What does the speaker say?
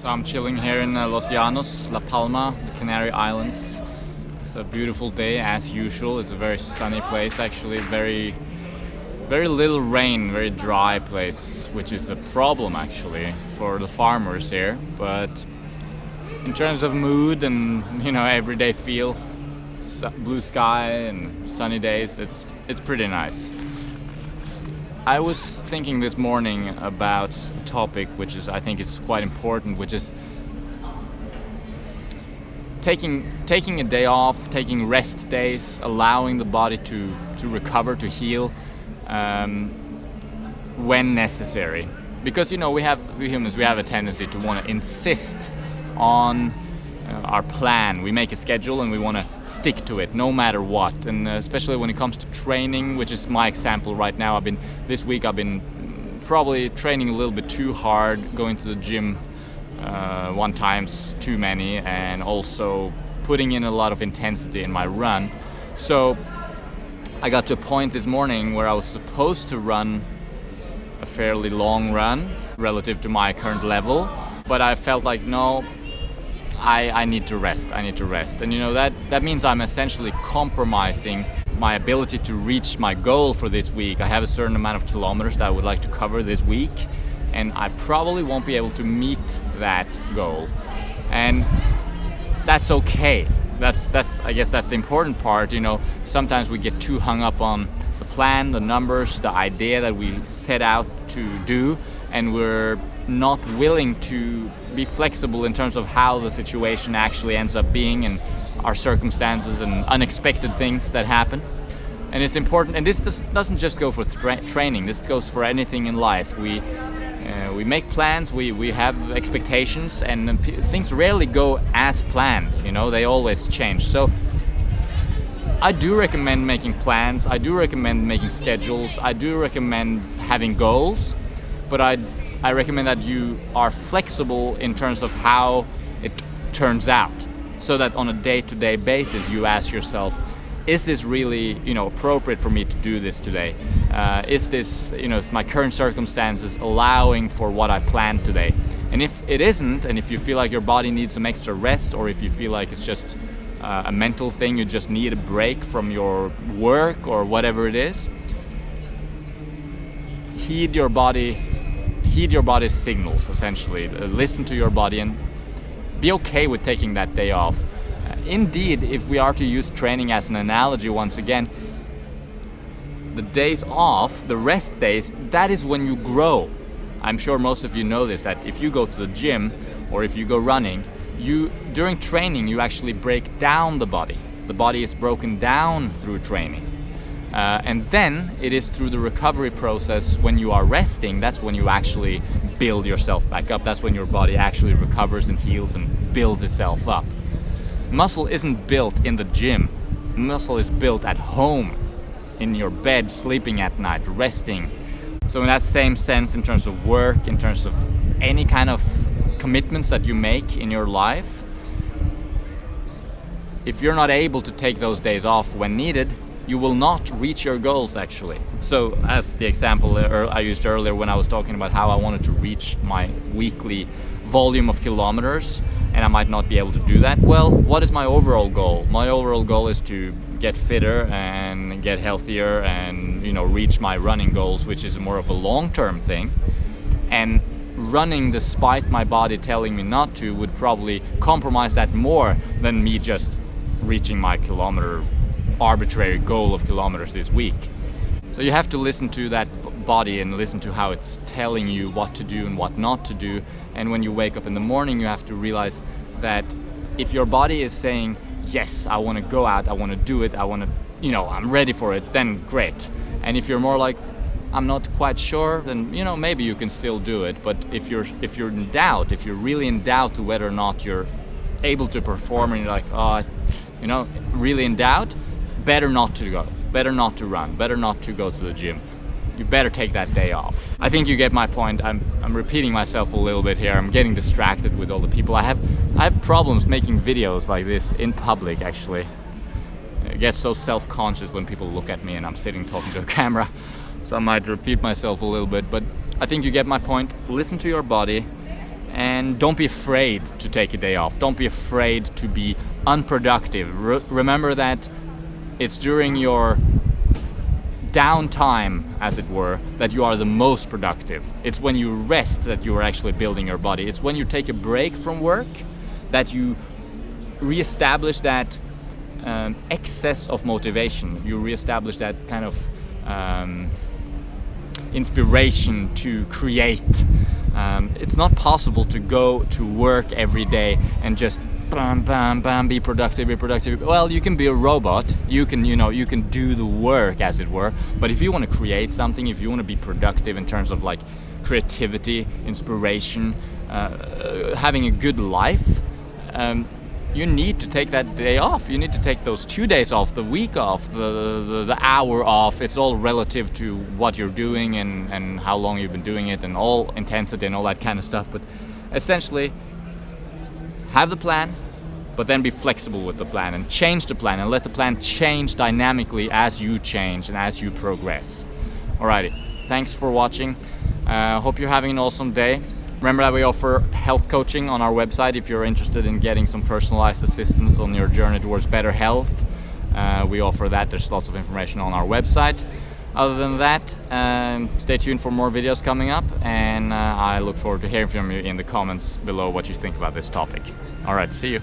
So I'm chilling here in Los Llanos, La Palma, the Canary Islands. It's a beautiful day as usual. It's a very sunny place actually, very little rain, very dry place, which is a problem actually for the farmers here. But in terms of mood and everyday feel, blue sky and sunny days, it's pretty nice. I was thinking this morning about a topic which I think is quite important, which is taking a day off, taking rest days, allowing the body to recover, to heal when necessary. Because we humans have a tendency to want to insist on our plan. We make a schedule and we want to stick to it no matter what, and especially when it comes to training, which is my example right now. This week I've been probably training a little bit too hard, going to the gym one times too many, and also putting in a lot of intensity in my run. So I got to a point this morning where I was supposed to run a fairly long run relative to my current level, but I felt like no, I need to rest. And that means I'm essentially compromising my ability to reach my goal for this week. I have a certain amount of kilometers that I would like to cover this week, and I probably won't be able to meet that goal. And that's okay. I guess that's the important part. Sometimes we get too hung up on the plan, the numbers, the idea that we set out to do, and we're not willing to be flexible in terms of how the situation actually ends up being and our circumstances and unexpected things that happen. And it's important, and this doesn't just go for training, this goes for anything in life. We make plans, we have expectations, and things rarely go as planned. They always change. So I do recommend making plans, I do recommend making schedules, I do recommend having goals, but I recommend that you are flexible in terms of how it turns out, so that on a day-to-day basis you ask yourself, is this really appropriate for me to do this today? Is this, is my current circumstances allowing for what I planned today? And if it isn't, and if you feel like your body needs some extra rest, or if you feel like it's just a mental thing, you just need a break from your work or whatever it is, heed your body's signals, essentially. Listen to your body and be okay with taking that day off. Indeed, if we are to use training as an analogy once again, the days off, the rest days, that is when you grow. I'm sure most of you know this, that if you go to the gym or if you go running, during training you actually break down the body. The body is broken down through training. And then it is through the recovery process, when you are resting, that's when you actually build yourself back up. That's when your body actually recovers and heals and builds itself up. Muscle isn't built in the gym. Muscle is built at home, in your bed, sleeping at night, resting. So in that same sense, in terms of work, in terms of any kind of commitments that you make in your life, if you're not able to take those days off when needed, you will not reach your goals actually. So as the example I used earlier when I was talking about how I wanted to reach my weekly volume of kilometers, and I might not be able to do that, well, what is my overall goal? My overall goal is to get fitter and get healthier and reach my running goals, which is more of a long-term thing. And running despite my body telling me not to would probably compromise that more than me just reaching my arbitrary goal of kilometers this week. So you have to listen to that body and listen to how it's telling you what to do and what not to do. And when you wake up in the morning, you have to realize that if your body is saying, yes, I want to go out, I want to do it, I'm ready for it, then great. And if you're more like, I'm not quite sure, then maybe you can still do it. But if you're in doubt, if you're really in doubt to whether or not you're able to perform, and you're like, really in doubt, better not to go, better not to run, better not to go to the gym. You better take that day off. I think you get my point. I'm repeating myself a little bit here. I'm getting distracted with all the people. I have problems making videos like this in public actually. I get so self-conscious when people look at me and I'm sitting talking to a camera. So I might repeat myself a little bit, but I think you get my point. Listen to your body And don't be afraid to take a day off. Don't be afraid to be unproductive. Remember that it's during your downtime, as it were, that you are the most productive. It's when you rest that you are actually building your body. It's when you take a break from work that you reestablish that excess of motivation. You reestablish that kind of inspiration to create. It's not possible to go to work every day and just bam, bam, bam, be productive, be productive. Well, you can be a robot. You can, you can do the work, as it were. But if you want to create something, if you want to be productive in terms of like creativity, inspiration, having a good life, you need to take that day off. You need to take those 2 days off, the week off, the hour off. It's all relative to what you're doing and how long you've been doing it and all intensity and all that kind of stuff. But essentially, have the plan, but then be flexible with the plan and change the plan and let the plan change dynamically as you change and as you progress. Alrighty, thanks for watching. Hope you're having an awesome day. Remember that we offer health coaching on our website if you're interested in getting some personalized assistance on your journey towards better health. We offer that. There's lots of information on our website. Other than that, stay tuned for more videos coming up, and I look forward to hearing from you in the comments below what you think about this topic. Alright, see you.